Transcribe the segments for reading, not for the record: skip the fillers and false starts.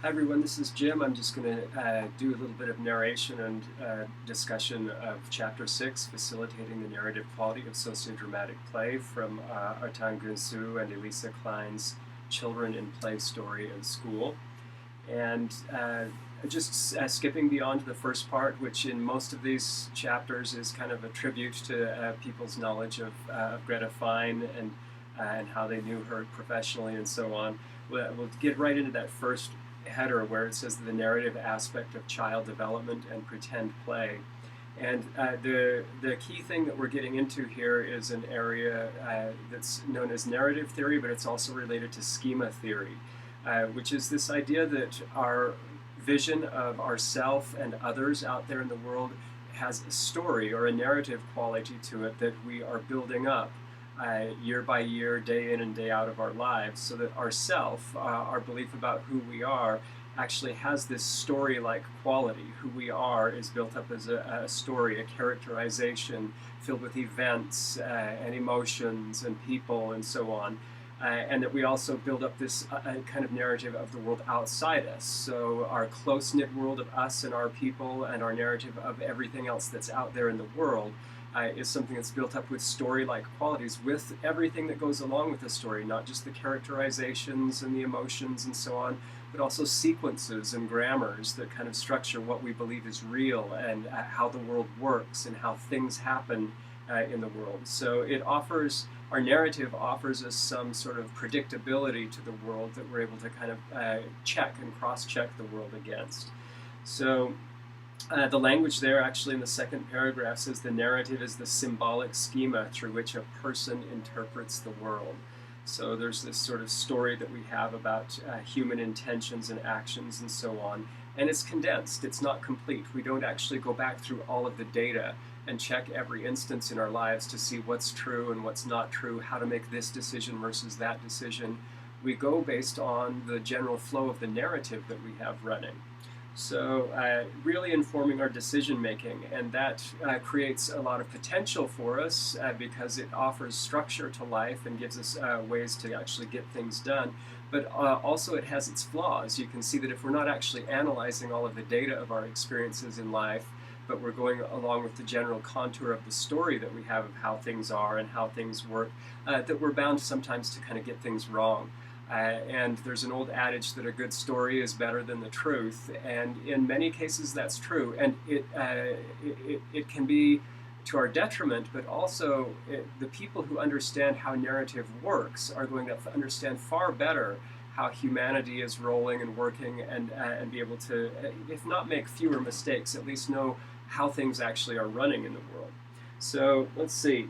Hi everyone, this is Jim. I'm just going to do a little bit of narration and discussion of Chapter 6, Facilitating the Narrative Quality of Sociodramatic Play from Artan Gunsu and Elisa Klein's Children in Play Story in School. And just skipping beyond the first part, which in most of these chapters is kind of a tribute to people's knowledge of Greta Fine and how they knew her professionally and so on. We'll get right into that first header where it says the narrative aspect of child development and pretend play. And the key thing that we're getting into here is an area that's known as narrative theory, but it's also related to schema theory, which is this idea that our vision of ourself and others out there in the world has a story or a narrative quality to it that we are building up year by year, day in and day out of our lives, so that ourself, our belief about who we are, actually has this story-like quality. Who we are is built up as a story, a characterization filled with events and emotions and people and so on. And that we also build up this kind of narrative of the world outside us. So our close-knit world of us and our people and our narrative of everything else that's out there in the world is something that's built up with story-like qualities, with everything that goes along with the story, not just the characterizations and the emotions and so on, but also sequences and grammars that kind of structure what we believe is real and how the world works and how things happen in the world. So our narrative offers us some sort of predictability to the world that we're able to kind of check and cross-check the world against. So the language there actually in the second paragraph says the narrative is the symbolic schema through which a person interprets the world. So there's this sort of story that we have about human intentions and actions and so on, and it's condensed, it's not complete. We don't actually go back through all of the data and check every instance in our lives to see what's true and what's not true, how to make this decision versus that decision. We go based on the general flow of the narrative that we have running. So really informing our decision making, and that creates a lot of potential for us because it offers structure to life and gives us ways to actually get things done. But also it has its flaws. You can see that if we're not actually analyzing all of the data of our experiences in life, but we're going along with the general contour of the story that we have of how things are and how things work, that we're bound sometimes to kind of get things wrong. And there's an old adage that a good story is better than the truth, and in many cases that's true, and it can be to our detriment, but also the people who understand how narrative works are going to understand far better how humanity is rolling and working, and be able to, if not make fewer mistakes, at least know how things actually are running in the world. So let's see.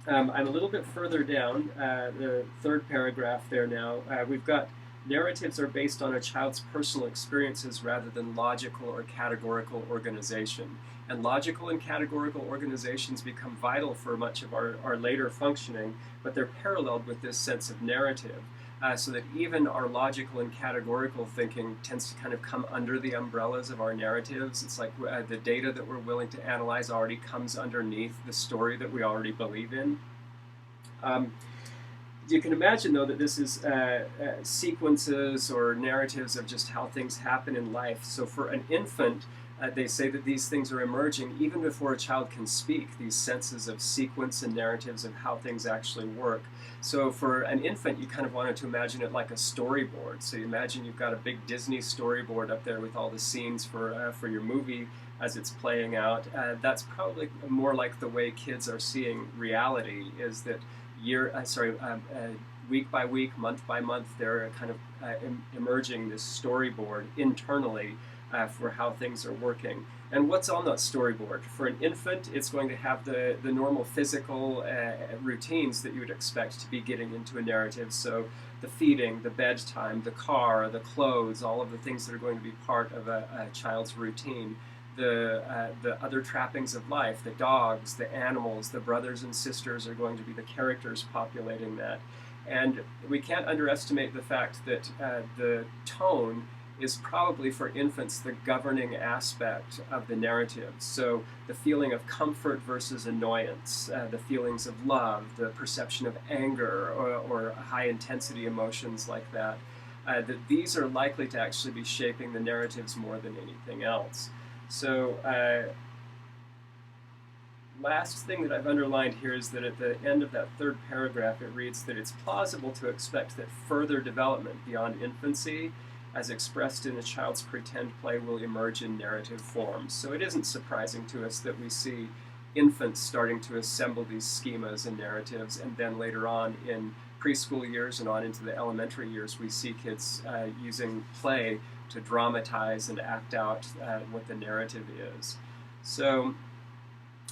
I'm a little bit further down, the third paragraph there now. We've got narratives are based on a child's personal experiences rather than logical or categorical organization. And logical and categorical organizations become vital for much of our later functioning, but they're paralleled with this sense of narrative. So that even our logical and categorical thinking tends to kind of come under the umbrellas of our narratives. It's like the data that we're willing to analyze already comes underneath the story that we already believe in. You can imagine, though, that this is sequences or narratives of just how things happen in life. So for an infant, they say that these things are emerging even before a child can speak, these senses of sequence and narratives of how things actually work. So for an infant, you kind of wanted to imagine it like a storyboard. So you imagine you've got a big Disney storyboard up there with all the scenes for your movie as it's playing out. That's probably more like the way kids are seeing reality, is that week by week, month by month, they're kind of emerging this storyboard internally for how things are working. And what's on that storyboard? For an infant, it's going to have the normal physical routines that you would expect to be getting into a narrative. So the feeding, the bedtime, the car, the clothes, all of the things that are going to be part of a child's routine. The other trappings of life, the dogs, the animals, the brothers and sisters are going to be the characters populating that. And we can't underestimate the fact that the tone is probably for infants the governing aspect of the narrative. So the feeling of comfort versus annoyance, the feelings of love, the perception of anger or high intensity emotions like that. that these are likely to actually be shaping the narratives more than anything else. So last thing that I've underlined here is that at the end of that third paragraph it reads that it's plausible to expect that further development beyond infancy as expressed in a child's pretend play will emerge in narrative forms. So it isn't surprising to us that we see infants starting to assemble these schemas and narratives, and then later on in preschool years and on into the elementary years we see kids using play to dramatize and act out what the narrative is. So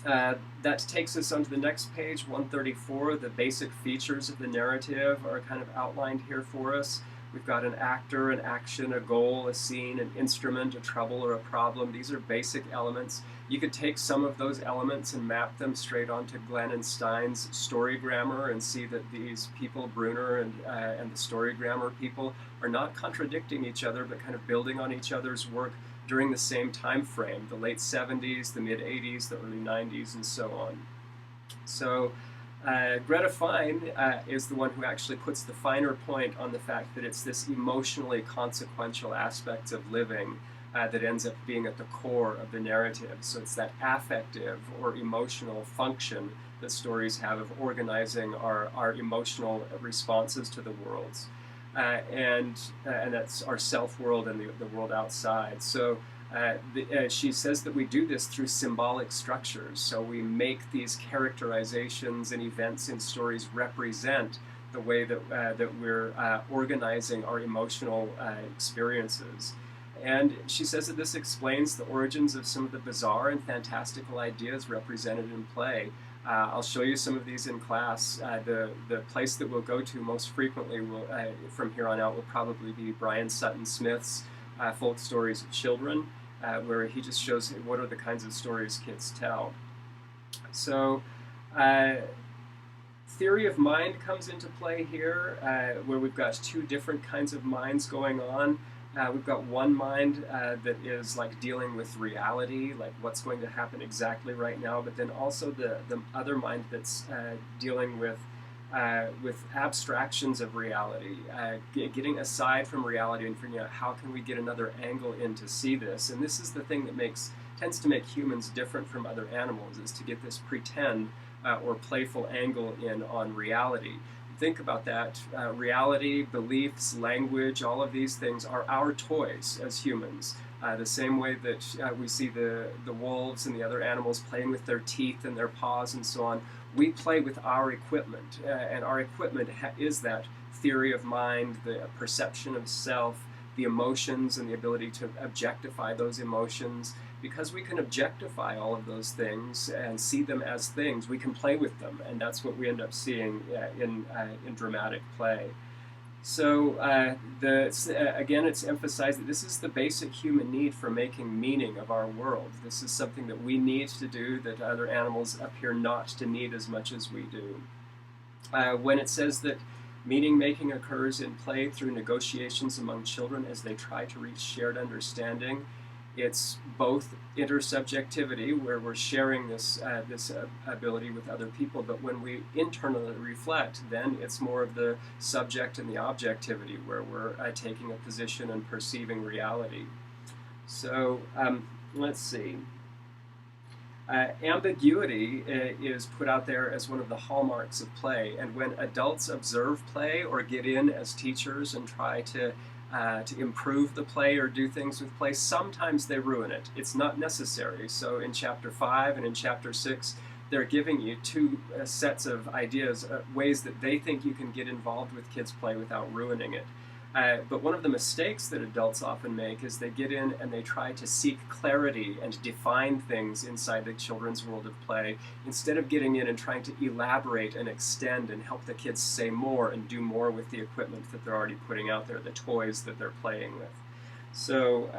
that takes us onto the next page, 134. The basic features of the narrative are kind of outlined here for us. We've got an actor, an action, a goal, a scene, an instrument, a trouble, or a problem. These are basic elements. You could take some of those elements and map them straight onto Glenn and Stein's story grammar and see that these people, Bruner and the story grammar people, are not contradicting each other, but kind of building on each other's work during the same time frame, the late 70s, the mid 80s, the early 90s, and so on. So Greta Fine is the one who actually puts the finer point on the fact that it's this emotionally consequential aspect of living that ends up being at the core of the narrative. So it's that affective or emotional function that stories have of organizing our emotional responses to the worlds. And that's our self-world and the world outside. So she says that we do this through symbolic structures. So we make these characterizations and events in stories represent the way that we're organizing our emotional experiences. And she says that this explains the origins of some of the bizarre and fantastical ideas represented in play. I'll show you some of these in class. The place that we'll go to most frequently from here on out will probably be Brian Sutton Smith's Folk Stories of Children, where he just shows what are the kinds of stories kids tell. So theory of mind comes into play here, where we've got two different kinds of minds going on. We've got one mind that is like dealing with reality, like what's going to happen exactly right now, but then also the other mind that's dealing with abstractions of reality, getting aside from reality and figuring out how can we get another angle in to see this. And this is the thing that tends to make humans different from other animals, is to get this pretend or playful angle in on reality. Think about that. Reality, beliefs, language, all of these things are our toys as humans. The same way that we see the wolves and the other animals playing with their teeth and their paws and so on, we play with our equipment. And our equipment is that theory of mind, the perception of self, the emotions, and the ability to objectify those emotions. Because we can objectify all of those things and see them as things, we can play with them, and that's what we end up seeing in dramatic play. So again, it's emphasized that this is the basic human need for making meaning of our world. This is something that we need to do that other animals appear not to need as much as we do. When it says that meaning making occurs in play through negotiations among children as they try to reach shared understanding, it's both intersubjectivity, where we're sharing this ability with other people, but when we internally reflect, then it's more of the subject and the objectivity, where we're taking a position and perceiving reality. So let's see. Ambiguity is put out there as one of the hallmarks of play, and when adults observe play or get in as teachers and try to improve the play or do things with play, sometimes they ruin it. It's not necessary. So in Chapter 5 and in Chapter 6, they're giving you two sets of ideas, ways that they think you can get involved with kids' play without ruining it. But one of the mistakes that adults often make is they get in and they try to seek clarity and define things inside the children's world of play, instead of getting in and trying to elaborate and extend and help the kids say more and do more with the equipment that they're already putting out there, the toys that they're playing with. So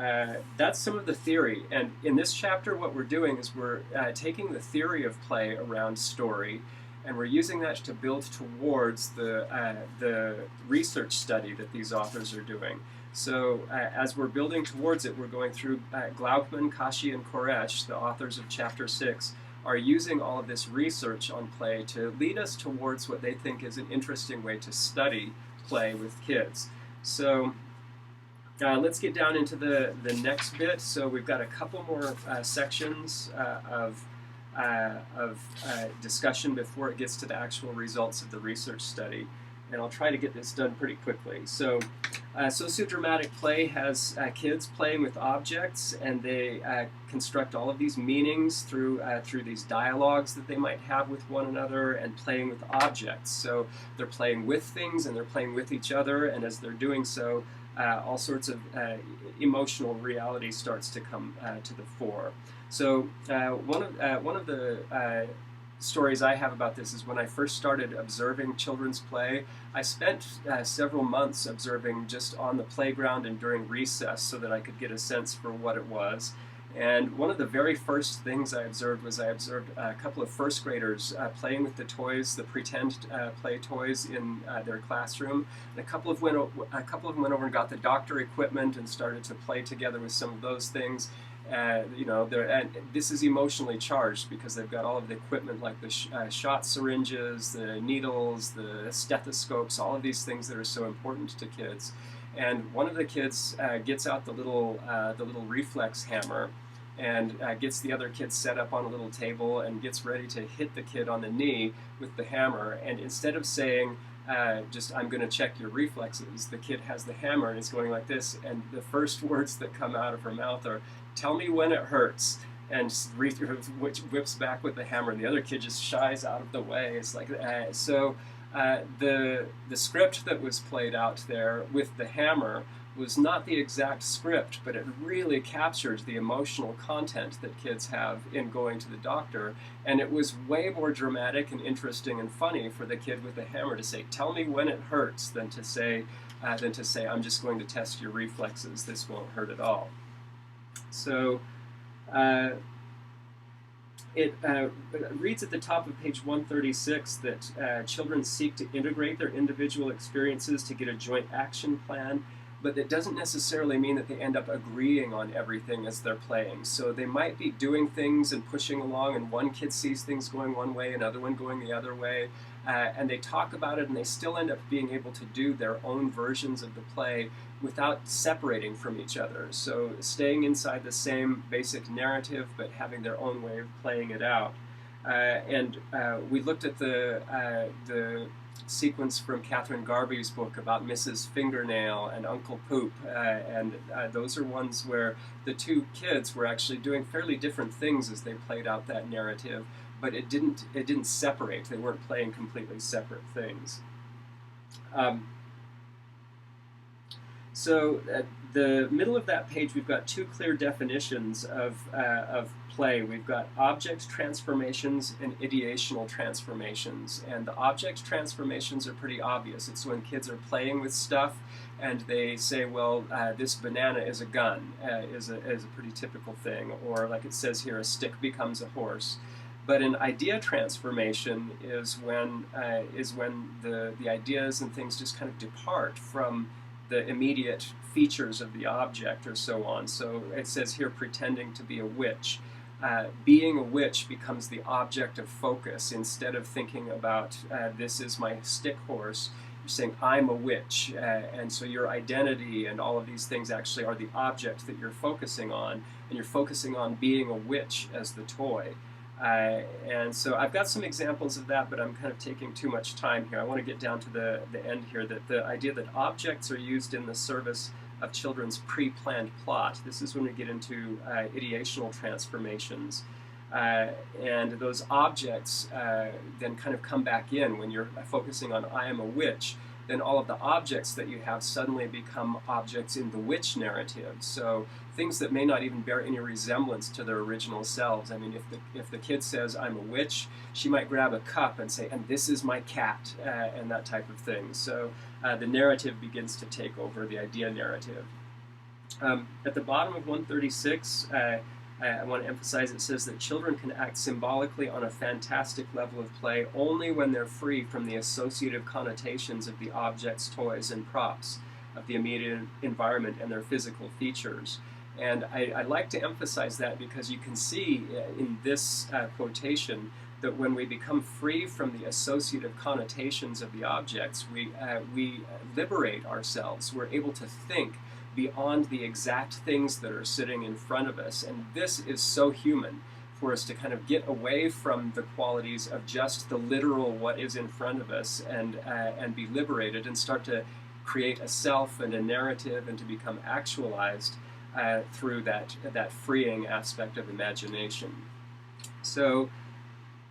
that's some of the theory. And in this chapter, what we're doing is we're taking the theory of play around story, and we're using that to build towards the research study that these authors are doing. So as we're building towards it, we're going through Glaukman, Kashi, and Koresh, the authors of Chapter 6, are using all of this research on play to lead us towards what they think is an interesting way to study play with kids. So let's get down into the next bit. So we've got a couple more sections of discussion before it gets to the actual results of the research study. And I'll try to get this done pretty quickly. So sociodramatic play has kids playing with objects, and they construct all of these meanings through these dialogues that they might have with one another and playing with objects. So they're playing with things and they're playing with each other, and as they're doing so, all sorts of emotional reality starts to come to the fore. So one of the stories I have about this is when I first started observing children's play, I spent several months observing just on the playground and during recess so that I could get a sense for what it was. And one of the very first things I observed was I observed a couple of first graders playing with the toys, the pretend play toys in their classroom. And a couple of them went over and got the doctor equipment and started to play together with some of those things. And this is emotionally charged because they've got all of the equipment like the shot syringes, the needles, the stethoscopes, all of these things that are so important to kids. And one of the kids gets out the little reflex hammer and gets the other kid set up on a little table and gets ready to hit the kid on the knee with the hammer. And instead of saying, I'm going to check your reflexes, the kid has the hammer and is going like this, and the first words that come out of her mouth are, "Tell me when it hurts," and which whips back with the hammer, and the other kid just shies out of the way. It's like, the script that was played out there with the hammer was not the exact script, but it really captures the emotional content that kids have in going to the doctor, and it was way more dramatic and interesting and funny for the kid with the hammer to say, "Tell me when it hurts," than to say, "I'm just going to test your reflexes. This won't hurt at all." So it reads at the top of page 136 that children seek to integrate their individual experiences to get a joint action plan, but it doesn't necessarily mean that they end up agreeing on everything as they're playing. So they might be doing things and pushing along, and one kid sees things going one way, another one going the other way, and they talk about it, and they still end up being able to do their own versions of the play without separating from each other. So staying inside the same basic narrative, but having their own way of playing it out. And we looked at the sequence from Catherine Garby's book about Mrs. Fingernail and Uncle Poop, and those are ones where the two kids were actually doing fairly different things as they played out that narrative, but it didn't separate. They weren't playing completely separate things. So at the middle of that page, we've got two clear definitions of play. We've got object transformations and ideational transformations. And the object transformations are pretty obvious. It's when kids are playing with stuff and they say, well, this banana is a gun, is a pretty typical thing. Or like it says here, a stick becomes a horse. But an idea transformation is when the ideas and things just kind of depart from the immediate features of the object or so on. So it says here, pretending to be a witch. Being a witch becomes the object of focus. Instead of thinking about, this is my stick horse, you're saying, I'm a witch. And so your identity and all of these things actually are the object that you're focusing on, and you're focusing on being a witch as the toy. And so I've got some examples of that, but I'm kind of taking too much time here. I want to get down to the end here, that the idea that objects are used in the service of children's pre-planned plot. This is when we get into ideational transformations. And those objects then kind of come back in when you're focusing on I am a witch. Then all of the objects that you have suddenly become objects in the witch narrative. So things that may not even bear any resemblance to their original selves. I mean, if the kid says, I'm a witch, she might grab a cup and say, and this is my cat, and that type of thing. So the narrative begins to take over, the idea narrative. At the bottom of 136, I want to emphasize it says that children can act symbolically on a fantastic level of play only when they're free from the associative connotations of the objects, toys, and props of the immediate environment and their physical features. And I like to emphasize that because you can see in this quotation that when we become free from the associative connotations of the objects, we liberate ourselves. We're able to think beyond the exact things that are sitting in front of us. And this is so human, for us to kind of get away from the qualities of just the literal what is in front of us, and be liberated and start to create a self and a narrative, and to become actualized through that freeing aspect of imagination. So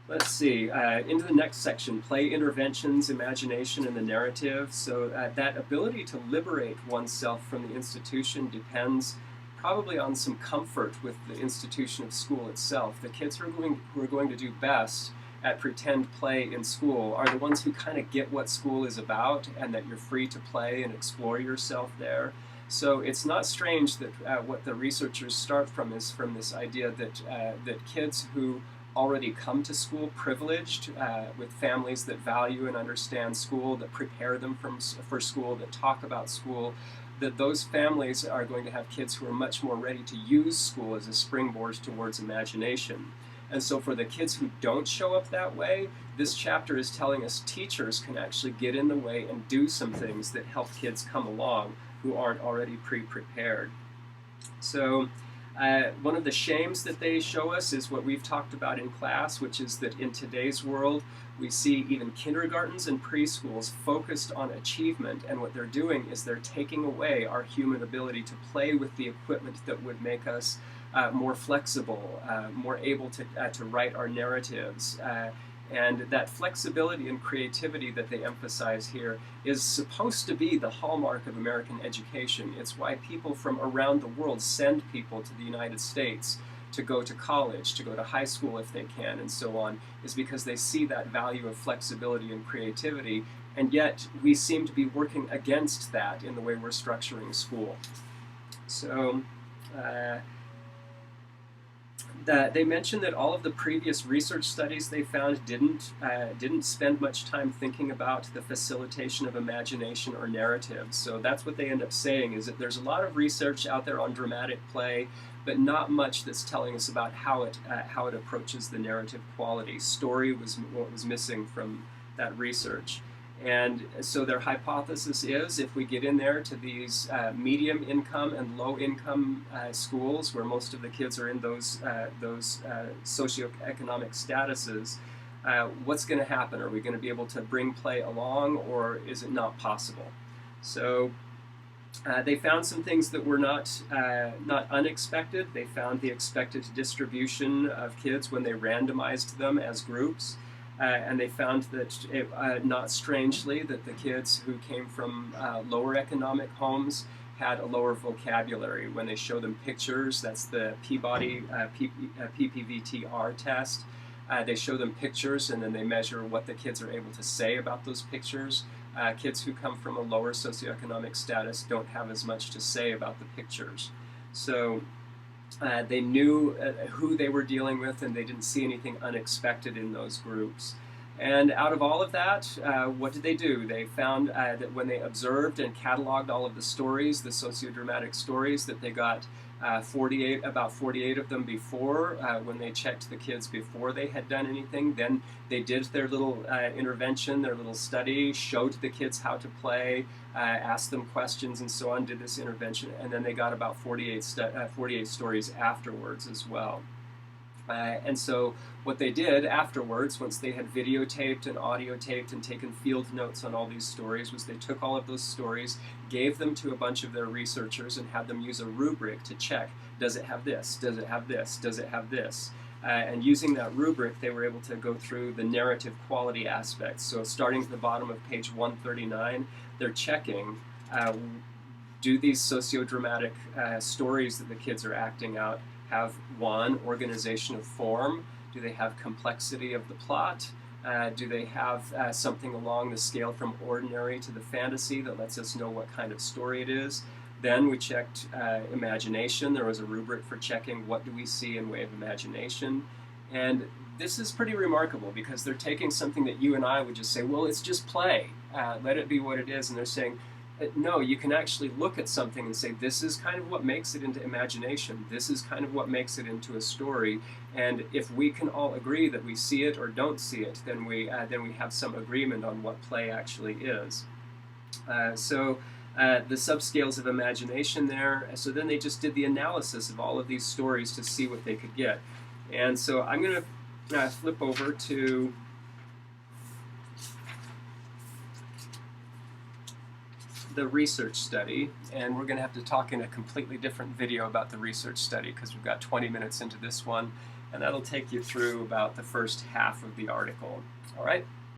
let's see, into the next section, play interventions, imagination, and the narrative. So that ability to liberate oneself from the institution depends probably on some comfort with the institution of school itself. The kids who are going to do best at pretend play in school are the ones who kind of get what school is about, and that you're free to play and explore yourself there. So it's not strange that what the researchers start from is from this idea that kids who already come to school privileged, with families that value and understand school, that prepare them for school, that talk about school, that those families are going to have kids who are much more ready to use school as a springboard towards imagination. And so for the kids who don't show up that way, this chapter is telling us teachers can actually get in the way and do some things that help kids come along who aren't already pre-prepared. So one of the shames that they show us is what we've talked about in class, which is that in today's world, we see even kindergartens and preschools focused on achievement, and what they're doing is they're taking away our human ability to play with the equipment that would make us more flexible, more able to write our narratives. And that flexibility and creativity that they emphasize here is supposed to be the hallmark of American education. It's why people from around the world send people to the United States to go to college, to go to high school if they can, and so on, is because they see that value of flexibility and creativity, and yet we seem to be working against that in the way we're structuring school. So they mentioned that all of the previous research studies they found didn't spend much time thinking about the facilitation of imagination or narrative. So that's what they end up saying, is that there's a lot of research out there on dramatic play, but not much that's telling us about how it approaches the narrative quality. Story was what was missing from that research. And so their hypothesis is, if we get in there to these medium income and low income schools, where most of the kids are in those socioeconomic statuses, what's going to happen? Are we going to be able to bring play along, or is it not possible? So they found some things that were not unexpected. They found the expected distribution of kids when they randomized them as groups. And they found that, not strangely, that the kids who came from lower economic homes had a lower vocabulary. When they show them pictures, that's the Peabody PPVTR test, they show them pictures and then they measure what the kids are able to say about those pictures. Kids who come from a lower socioeconomic status don't have as much to say about the pictures. So they knew who they were dealing with, and they didn't see anything unexpected in those groups. And out of all of that, what did they do? They found that when they observed and cataloged all of the stories, the sociodramatic stories, that they got about 48 of them before, when they checked the kids before they had done anything. Then they did their little intervention, their little study, showed the kids how to play, asked them questions and so on, did this intervention, and then they got about 48 stories afterwards as well. And so what they did afterwards, once they had videotaped and audio taped and taken field notes on all these stories, was they took all of those stories, gave them to a bunch of their researchers, and had them use a rubric to check, does it have this, does it have this, does it have this? And using that rubric, they were able to go through the narrative quality aspects. So starting at the bottom of page 139, they're checking, do these sociodramatic stories that the kids are acting out have, one, organization of form? Do they have complexity of the plot? Do they have something along the scale from ordinary to the fantasy that lets us know what kind of story it is? Then we checked imagination. There was a rubric for checking what do we see in way of imagination. And this is pretty remarkable, because they're taking something that you and I would just say, well, it's just play. Let it be what it is. And they're saying, no, you can actually look at something and say, this is kind of what makes it into imagination. This is kind of what makes it into a story. And if we can all agree that we see it or don't see it, then we have some agreement on what play actually is. So the subscales of imagination there. So then they just did the analysis of all of these stories to see what they could get. And so I'm going to flip over to the research study, and we're going to have to talk in a completely different video about the research study because we've got 20 minutes into this one, and that'll take you through about the first half of the article. All right?